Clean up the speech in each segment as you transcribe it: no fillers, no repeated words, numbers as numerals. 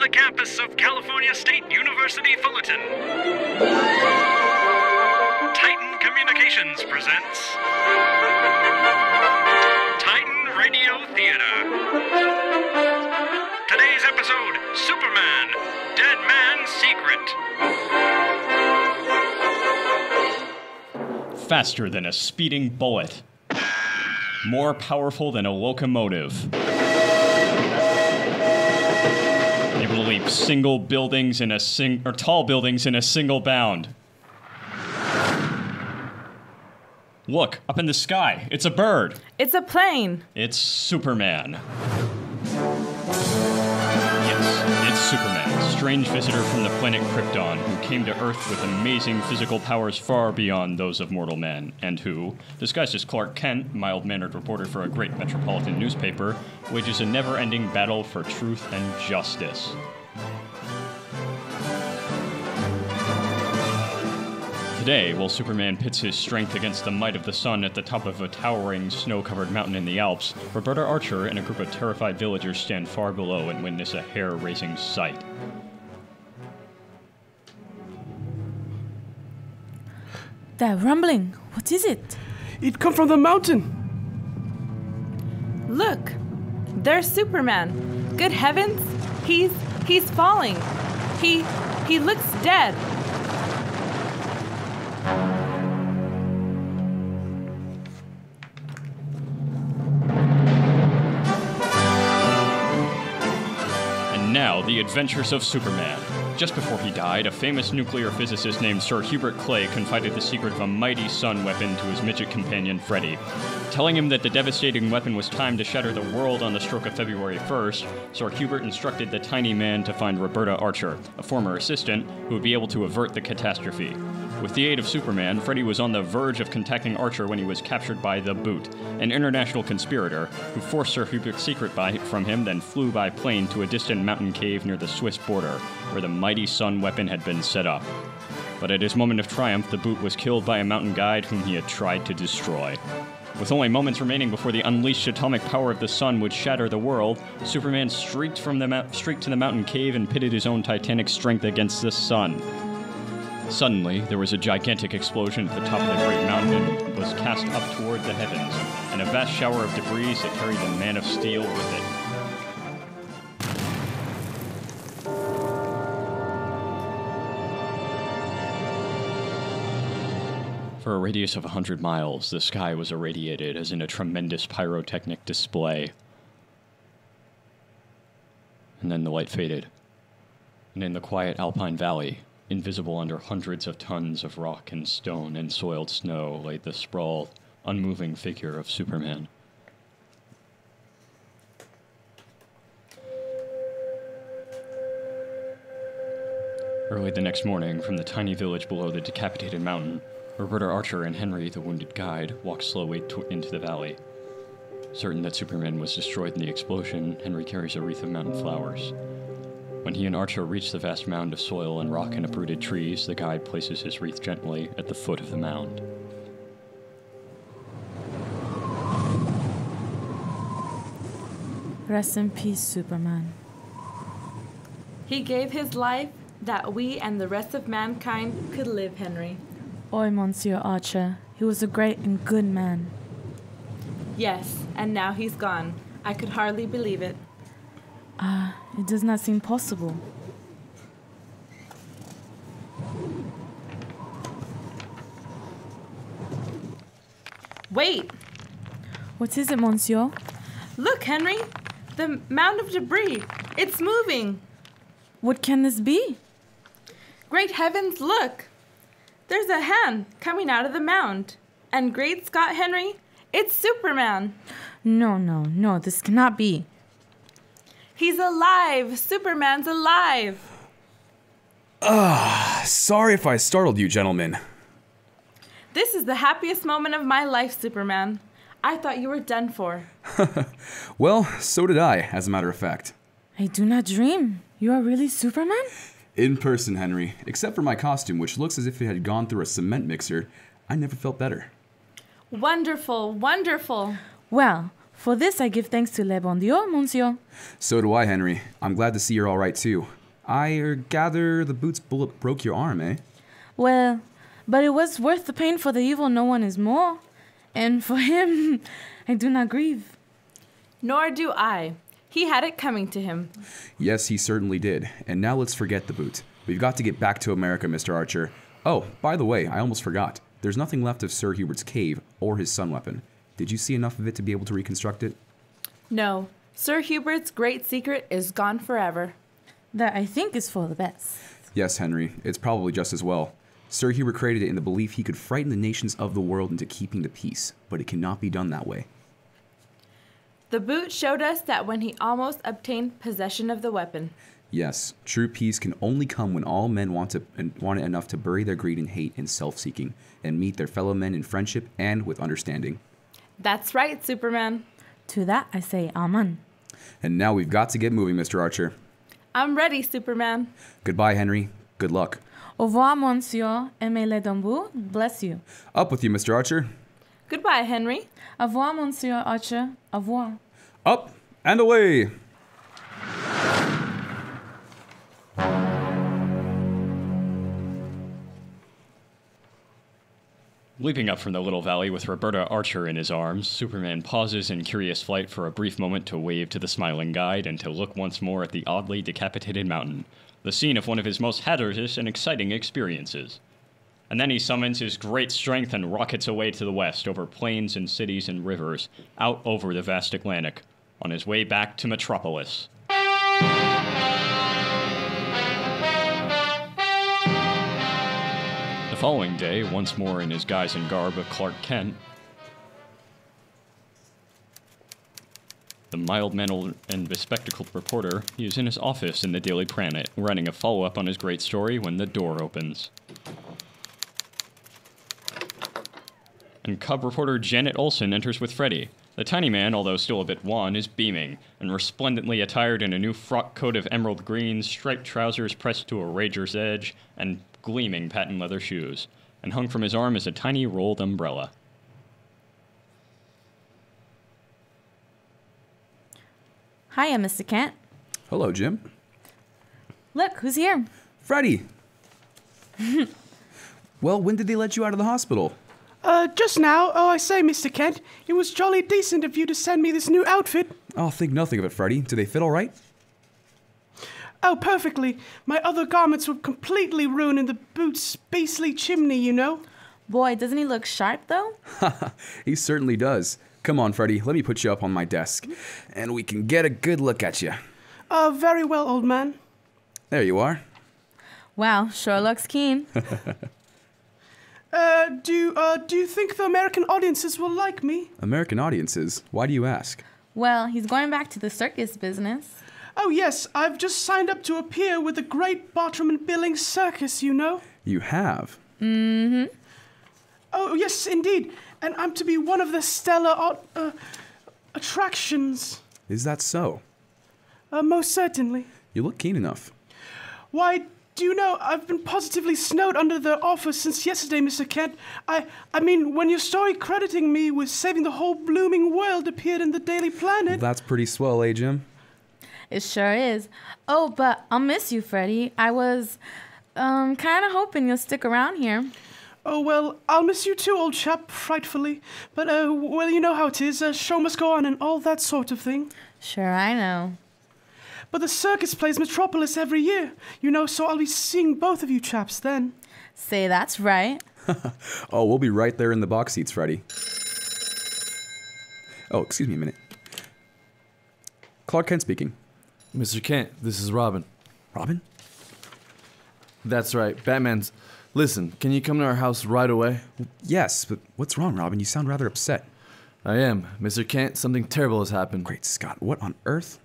the campus of California State University Fullerton, Titan Communications presents Titan Radio Theater. Today's episode, Superman, Dead Man's Secret. Faster than a speeding bullet. More powerful than a locomotive. Able to leap tall buildings in a single bound. Look, up in the sky. It's a bird. It's a plane. It's Superman. Yes, it's Superman, strange visitor from the planet Krypton, who came to Earth with amazing physical powers far beyond those of mortal men, and who, disguised as Clark Kent, mild-mannered reporter for a great metropolitan newspaper, wages a never-ending battle for truth and justice. Today, while Superman pits his strength against the might of the sun at the top of a towering, snow-covered mountain in the Alps, Roberta Archer and a group of terrified villagers stand far below and witness a hair-raising sight. That rumbling, what is it? It come from the mountain. Look, there's Superman. Good heavens, he's falling. He looks dead. And now, the adventures of Superman. Just before he died, a famous nuclear physicist named Sir Hubert Clay confided the secret of a mighty sun weapon to his midget companion, Freddy. Telling him that the devastating weapon was timed to shatter the world on the stroke of February 1st, Sir Hubert instructed the tiny man to find Roberta Archer, a former assistant, who would be able to avert the catastrophe. With the aid of Superman, Freddy was on the verge of contacting Archer when he was captured by the Boot, an international conspirator, who forced Sir Hubert's secret from him, then flew by plane to a distant mountain cave near the Swiss border, where the mighty sun weapon had been set up. But at his moment of triumph, the Boot was killed by a mountain guide whom he had tried to destroy. With only moments remaining before the unleashed atomic power of the sun would shatter the world, Superman streaked to the mountain cave and pitted his own titanic strength against the sun. Suddenly, there was a gigantic explosion at the top of the great mountain and was cast up toward the heavens, and a vast shower of debris that carried the Man of Steel with it. For a radius of 100 miles, the sky was irradiated as in a tremendous pyrotechnic display. And then the light faded. And in the quiet alpine valley, invisible under hundreds of tons of rock and stone and soiled snow, lay the sprawled, unmoving figure of Superman. Early the next morning, from the tiny village below the decapitated mountain, Roberta Archer and Henry, the wounded guide, walked slowly into the valley. Certain that Superman was destroyed in the explosion, Henry carries a wreath of mountain flowers. When he and Archer reach the vast mound of soil and rock and uprooted trees, the guide places his wreath gently at the foot of the mound. Rest in peace, Superman. He gave his life that we and the rest of mankind could live, Henry. Oi, Monsieur Archer. He was a great and good man. Yes, and now he's gone. I could hardly believe it. It does not seem possible. Wait! What is it, Monsieur? Look, Henry! The mound of debris! It's moving! What can this be? Great heavens, look! There's a hand coming out of the mound. And great Scott, Henry, it's Superman! No, this cannot be. He's alive! Superman's alive! Sorry if I startled you, gentlemen. This is the happiest moment of my life, Superman. I thought you were done for. Well, so did I, as a matter of fact. I do not dream. You are really Superman? In person, Henry. Except for my costume, which looks as if it had gone through a cement mixer, I never felt better. Wonderful, wonderful. Well, For this I give thanks to le bon Dieu, monsieur. So do I, Henry. I'm glad to see you're all right, too. I gather the boot's bullet broke your arm, eh? Well, but it was worth the pain for the evil no one is more. And for him, I do not grieve. Nor do I. He had it coming to him. Yes, he certainly did. And now let's forget the boot. We've got to get back to America, Mr. Archer. Oh, by the way, I almost forgot. There's nothing left of Sir Hubert's cave or his sun weapon. Did you see enough of it to be able to reconstruct it? No. Sir Hubert's great secret is gone forever. That I think is for the best. Yes, Henry. It's probably just as well. Sir Hubert created it in the belief he could frighten the nations of the world into keeping the peace, but it cannot be done that way. The boot showed us that when he almost obtained possession of the weapon. Yes, true peace can only come when all men want it enough to bury their greed and hate in self-seeking, and meet their fellow men in friendship and with understanding. That's right, Superman. To that I say amen. And now we've got to get moving, Mr. Archer. I'm ready, Superman. Goodbye, Henry. Good luck. Au revoir, monsieur. Aimez les dambous. Bless you. Up with you, Mr. Archer. Goodbye, Henry. Au revoir, monsieur Archer. Au revoir. Up and away! Leaping up from the little valley with Roberta Archer in his arms, Superman pauses in curious flight for a brief moment to wave to the smiling guide and to look once more at the oddly decapitated mountain, the scene of one of his most hazardous and exciting experiences. And then he summons his great strength and rockets away to the west over plains and cities and rivers, out over the vast Atlantic, on his way back to Metropolis. The following day, once more in his guise and garb of Clark Kent, the mild-mannered and bespectacled reporter, he is in his office in the Daily Planet, writing a follow-up on his great story when the door opens. And cub reporter Janet Olson enters with Freddy. The tiny man, although still a bit wan, is beaming, and resplendently attired in a new frock coat of emerald green, striped trousers pressed to a razor's edge, and gleaming patent leather shoes. And hung from his arm is a tiny rolled umbrella. Hiya, Mr. Kent. Hello, Jim. Look, who's here? Freddy! Well, when did they let you out of the hospital? Just now. Oh, I say, Mr. Kent, it was jolly decent of you to send me this new outfit. I'll think nothing of it, Freddy. Do they fit all right? Oh, perfectly. My other garments were completely ruined in the boot's beastly chimney, you know. Boy, doesn't he look sharp, though? He certainly does. Come on, Freddy, let me put you up on my desk, and we can get a good look at you. Very well, old man. There you are. Wow, sure looks keen. Do you think the American audiences will like me? American audiences? Why do you ask? Well, he's going back to the circus business. Oh, yes, I've just signed up to appear with the Great Bartram and Billings Circus, you know. You have? Mm-hmm. Oh, yes, indeed. And I'm to be one of the stellar attractions. Is that so? Most certainly. You look keen enough. Why, do you know, I've been positively snowed under the office since yesterday, Mr. Kent. I mean, when your story crediting me with saving the whole blooming world appeared in the Daily Planet. Well, that's pretty swell, eh, Jim? It sure is. Oh, but I'll miss you, Freddy. I was, kind of hoping you'll stick around here. Oh, well, I'll miss you too, old chap, frightfully. But, well, you know how it is. Show must go on and all that sort of thing. Sure, I know. But the circus plays Metropolis every year, you know, so I'll be seeing both of you chaps then. Say that's right. Oh, we'll be right there in the box seats, Freddy. Oh, excuse me a minute. Clark Kent speaking. Mr. Kent, this is Robin. Robin? That's right, Batman's... Listen, can you come to our house right away? Yes, but what's wrong, Robin? You sound rather upset. I am. Mr. Kent, something terrible has happened. Great Scott, what on earth?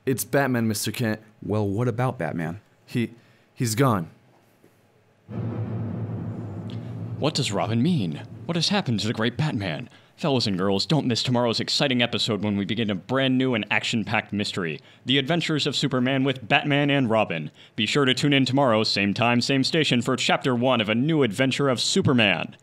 It's Batman, Mr. Kent. Well, what about Batman? He's gone. What does Robin mean? What has happened to the great Batman? Fellows and girls, don't miss tomorrow's exciting episode when we begin a brand new and action-packed mystery, The Adventures of Superman with Batman and Robin. Be sure to tune in tomorrow, same time, same station, for Chapter 1 of a new adventure of Superman.